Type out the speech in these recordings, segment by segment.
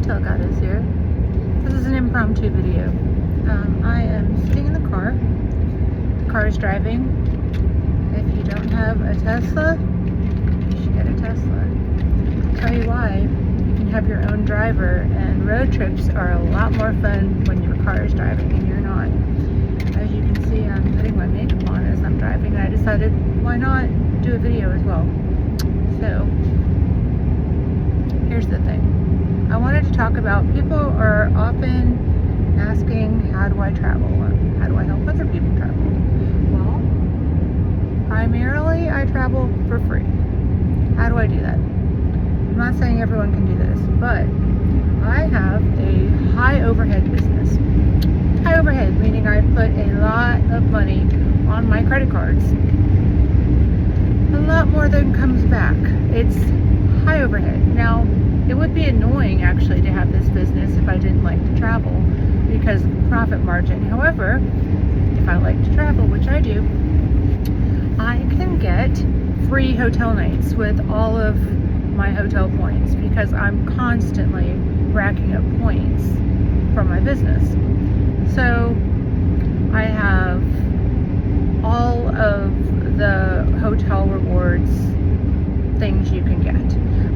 Hotel Goddess here. This is an impromptu video. I am sitting in the car. The car is driving. If you don't have a Tesla, you should get a Tesla. I'll tell you why. You can have your own driver, and road trips are a lot more fun when your car is driving and you're not. As you can see, I'm putting my makeup on as I'm driving, and I decided, why not do a video as well? So, here's the thing. I wanted to talk about, people are often asking, how do I travel? How do I help other people travel? Well, primarily I travel for free. How do I do that? I'm not saying everyone can do this, but I have a high overhead business. High overhead, meaning I put a lot of money on my credit cards. A lot more than comes back. It's high overhead. Now, it would be annoying actually to have this business if I didn't like to travel because of the profit margin. However, if I like to travel, which I do, I can get free hotel nights with all of my hotel points because I'm constantly racking up points for my business. So I have all of the hotel rewards things you can get.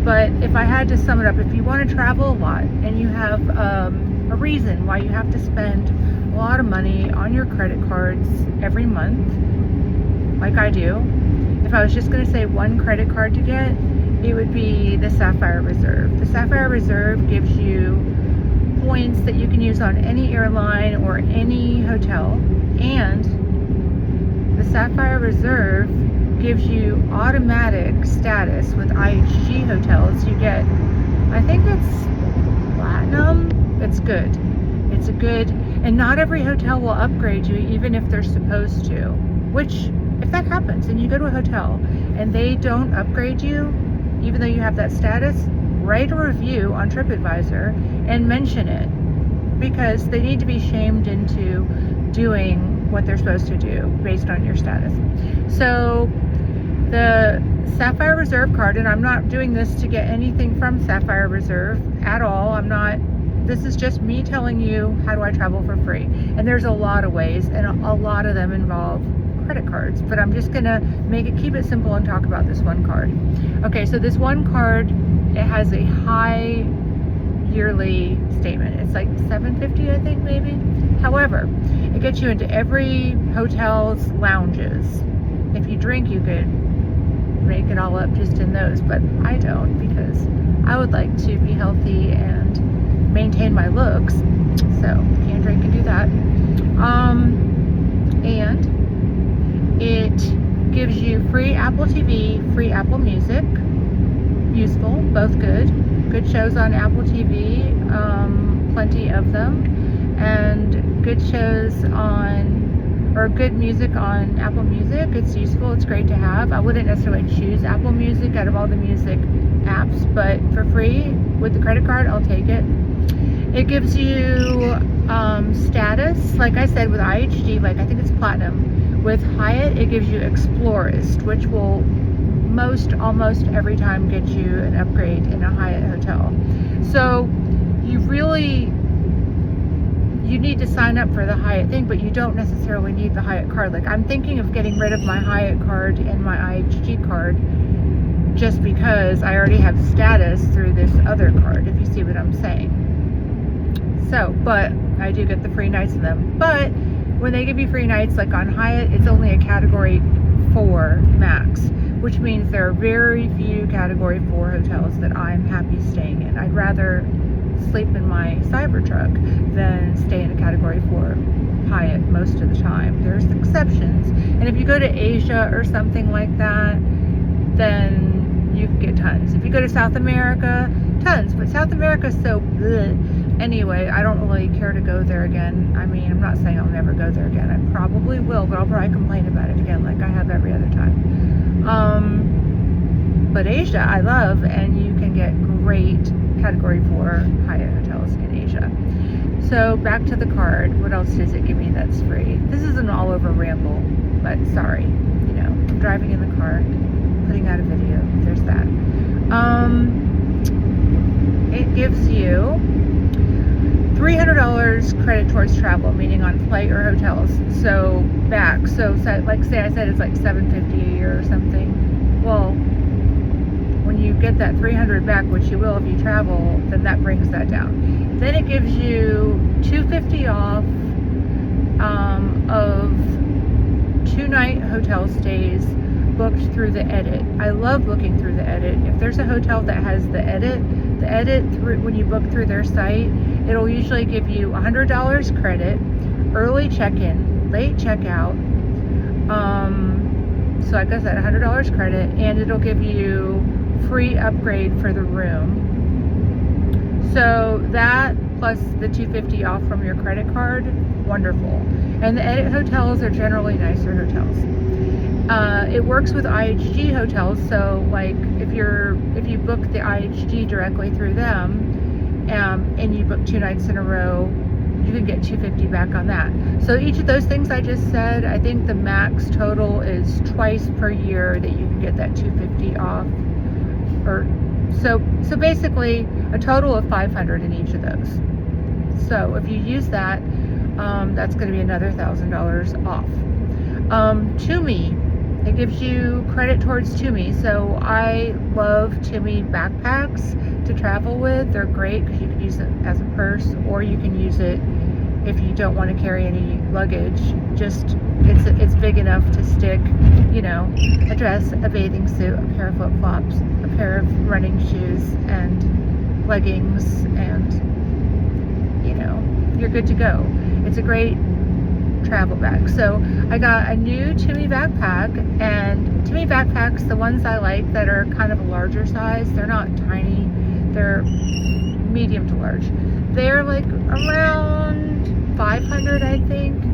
But if I had to sum it up, if you want to travel a lot and you have a reason why you have to spend a lot of money on your credit cards every month, like I do, if I was just going to say one credit card to get, it would be the Sapphire Reserve. The Sapphire Reserve gives you points that you can use on any airline or any hotel, and the Sapphire Reserve gives you automatic status with IHG hotels. You get, I think it's platinum. It's good. It's a good, and not every hotel will upgrade you even if they're supposed to, which if that happens and you go to a hotel and they don't upgrade you even though you have that status, write a review on TripAdvisor and mention it, because they need to be shamed into doing what they're supposed to do based on your status. So the Sapphire Reserve card, and I'm not doing this to get anything from Sapphire Reserve at all. This is just me telling you how do I travel for free. And there's a lot of ways, and a lot of them involve credit cards, but I'm just gonna keep it simple and talk about this one card. Okay, so this one card, it has a high yearly statement. It's like $750, I think, maybe. However, it gets you into every hotel's lounges. If you drink, you could make it all up just in those, but I don't, because I would like to be healthy and maintain my looks, so can't drink and do that. And it gives you free Apple TV, free Apple Music, useful, both good shows on Apple TV, plenty of them, and good shows on, or good music on Apple Music. It's useful, it's great to have. I wouldn't necessarily choose Apple Music out of all the music apps, but for free with the credit card, I'll take it. It gives you status, like I said, with IHG, like I think it's platinum. With Hyatt, it gives you Explorist, which will almost every time get you an upgrade in a Hyatt hotel. So you need to sign up for the Hyatt thing, but you don't necessarily need the Hyatt card. Like, I'm thinking of getting rid of my Hyatt card and my IHG card just because I already have status through this other card, if you see what I'm saying. So, but I do get the free nights in them. But when they give you free nights, like on Hyatt, it's only a category 4 max, which means there are very few category 4 hotels that I'm happy staying in. I'd rather sleep in my Cybertruck than stay in a category 4 Hyatt most of the time. There's exceptions, and if you go to Asia or something like that, then you can get tons. If you go to South America, tons, but South America's so bleh. Anyway, I don't really care to go there again. I mean, I'm not saying I'll never go there again. I probably will, but I'll probably complain about it again like I have every other time. But Asia, I love, and you can get great category 4 Hyatt hotels in Asia. So back to the card. What else does it give me that's free? This is an all over ramble, but sorry. You know, I'm driving in the car, putting out a video. There's that. It gives you $300 credit towards travel, meaning on flight or hotels. So back. So like say I said it's like $750 a year or something. Well, when you get that $300 back, which you will if you travel, then that brings that down. Then it gives you $250 off of 2-night hotel stays booked through the edit. I love booking through the edit. If there's a hotel that has the edit through, when you book through their site, it'll usually give you $100 credit, early check-in, late checkout, so like I said, $100 credit, and it'll give you free upgrade for the room. So that plus the $250 off from your credit card, wonderful. And the edit hotels are generally nicer hotels. It works with IHG hotels, so like if you book the IHG directly through them, and you book 2 nights in a row, you can get $250 back on that. So each of those things I just said, I think the max total is twice per year that you can get that $250 off. Or so basically a total of $500 in each of those. So if you use that, that's going to be another $1,000 off. Tumi, it gives you credit towards Tumi. So I love Tumi backpacks to travel with. They're great because you can use it as a purse, or you can use it if you don't want to carry any luggage. Just it's big enough to stick, you know, a dress, a bathing suit, a pair of flip-flops, a pair of running shoes, and leggings, and you know, you're good to go. It's a great travel bag. So I got a new Tumi backpack, and Tumi backpacks, the ones I like that are kind of a larger size, they're not tiny, they're medium to large. They're like around $500, I think,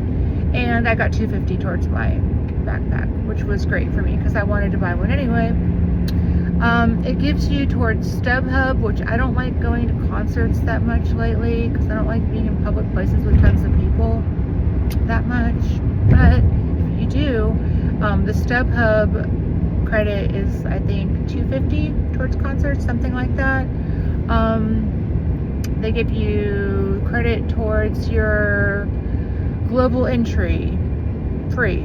and I got $250 towards my backpack, which was great for me because I wanted to buy one anyway. It gives you towards StubHub, which I don't like going to concerts that much lately because I don't like being in public places with tons of people that much. But if you do, the StubHub credit is, I think, $250 towards concerts, something like that. They give you credit towards your global entry, free.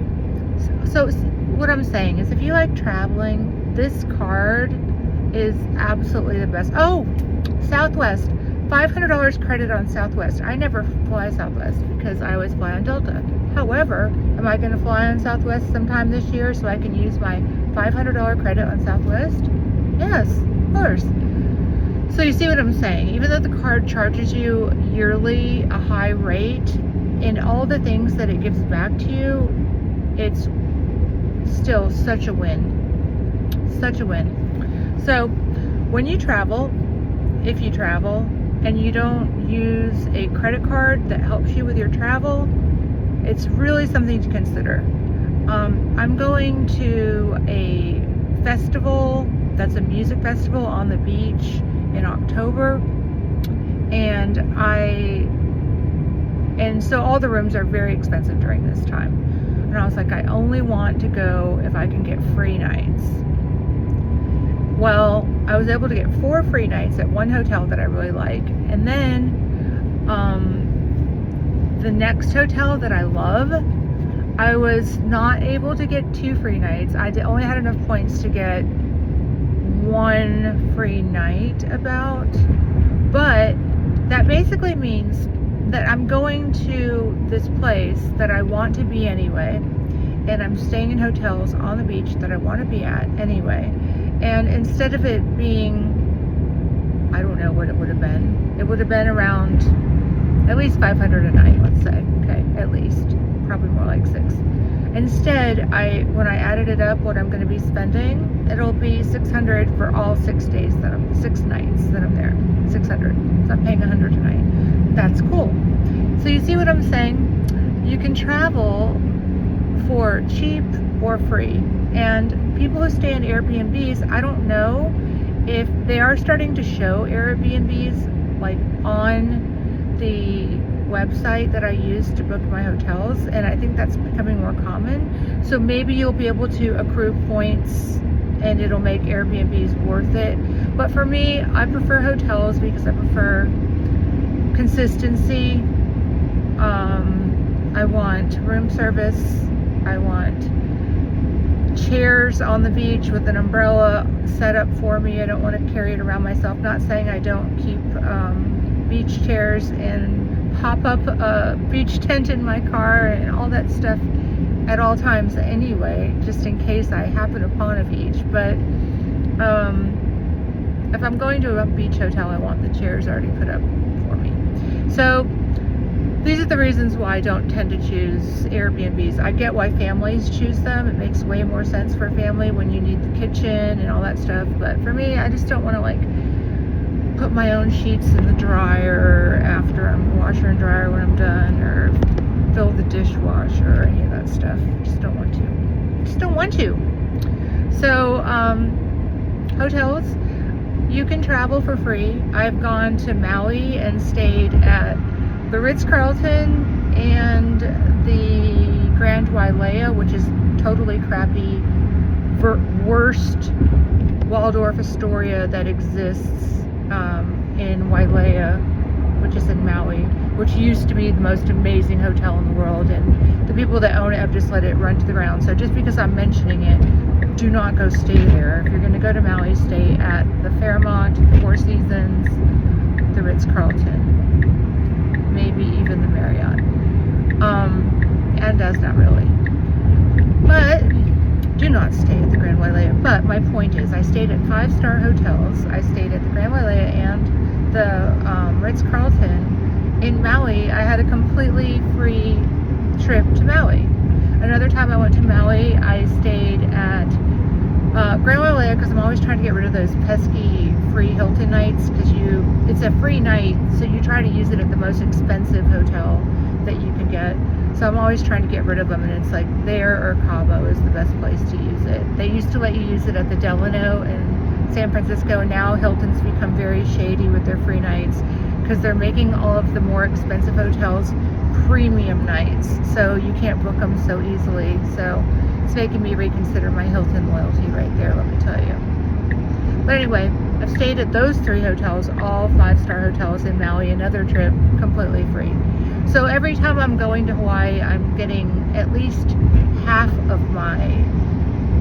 So what I'm saying is, if you like traveling, this card is absolutely the best. Oh, Southwest, $500 credit on Southwest. I never fly Southwest because I always fly on Delta. However, am I going to fly on Southwest sometime this year so I can use my $500 credit on Southwest? Yes, of course. So you see what I'm saying? Even though the card charges you yearly a high rate, in all the things that it gives back to you, it's still such a win. Such a win. So when you travel, if you travel and you don't use a credit card that helps you with your travel, it's really something to consider. I'm going to a festival that's a music festival on the beach in October, and so all the rooms are very expensive during this time. And I was like, I only want to go if I can get free nights. Well, I was able to get 4 free nights at one hotel that I really like. And then the next hotel that I love, I was not able to get 2 free nights. I only had enough points to get 1 free night about. But that basically means that I'm going to this place that I want to be anyway, and I'm staying in hotels on the beach that I want to be at anyway. And instead of it being, I don't know what it would have been. It would have been around at least $500 a night, let's say. Okay, at least. Probably more like 6. Instead, when I added it up, what I'm going to be spending, it'll be $600 for all 6 days 6 nights that I'm there. $600. So I'm paying $100 a night. That's cool. So you see what I'm saying? You can travel for cheap or free. And people who stay in Airbnbs, I don't know if they are starting to show Airbnbs like on the website that I use to book my hotels, and I think that's becoming more common. So maybe you'll be able to accrue points and it'll make Airbnbs worth it. But for me, I prefer hotels because I prefer consistency. I want room service. I want chairs on the beach with an umbrella set up for me. I don't want to carry it around myself. Not saying I don't keep beach chairs and pop up a beach tent in my car and all that stuff at all times anyway, just in case I happen upon a beach. But if I'm going to a beach hotel, I want the chairs already put up for me. So these are the reasons why I don't tend to choose Airbnbs. I get why families choose them. It makes way more sense for a family when you need the kitchen and all that stuff. But for me, I just don't want to like put my own sheets in the dryer after I'm washer and dryer when I'm done, or fill the dishwasher or any of that stuff. Just don't want to. Just don't want to. So hotels, you can travel for free. I've gone to Maui and stayed at the Ritz-Carlton and the Grand Wailea, which is totally crappy, worst Waldorf Astoria that exists in Wailea, which is in Maui, which used to be the most amazing hotel in the world, and the people that own it have just let it run to the ground. So just because I'm mentioning it, do not go stay there. If you're going to go to Maui, stay at the Fairmont, the Four Seasons, the Ritz-Carlton, maybe even the Marriott, and that's not really. But do not stay at the Grand Wailea. But my point is, I stayed at 5-star hotels. I stayed at the Grand Wailea and the Ritz-Carlton in Maui. I had a completely free trip to Maui. Another time I went to Maui, I stayed at Grand Wailea because I'm always trying to get rid of those pesky free Hilton nights, because it's a free night, so you try to use it at the most expensive hotel that you can get. So I'm always trying to get rid of them, and it's like there or Cabo is the best place to use it. They used to let you use it at the Delano in San Francisco, and now Hilton's become very shady with their free nights because they're making all of the more expensive hotels premium nights, so you can't book them so easily. So it's making me reconsider my Hilton loyalty right there, let me tell you. But anyway, I've stayed at those 3 hotels, all 5-star hotels in Maui, another trip completely free. So every time I'm going to Hawaii, I'm getting at least half of my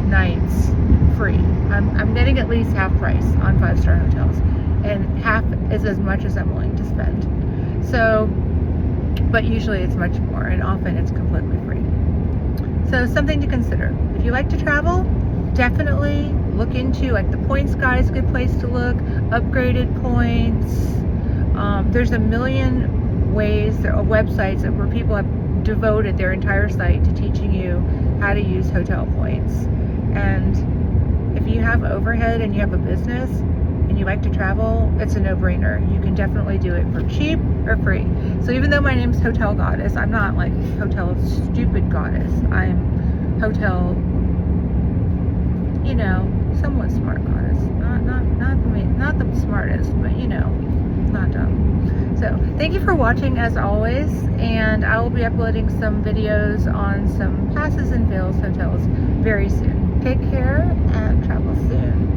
nights free. I'm getting at least half price on 5-star hotels, and half is as much as I'm willing to spend. So, but usually it's much more, and often it's completely free. So something to consider. If you like to travel, definitely look into, like, the points guide is a good place to look. Upgraded points. There's a million ways, there are websites where people have devoted their entire site to teaching you how to use hotel points. And if you have overhead and you have a business and you like to travel, it's a no-brainer. You can definitely do it for cheap or free. So even though my name's Hotel Goddess, I'm not like Hotel Stupid Goddess. I'm Hotel, you know, somewhat smart goddess. Not the smartest, but you know, not dumb. So thank you for watching as always, and I will be uploading some videos on some passes and fails hotels very soon. Take care and travel soon.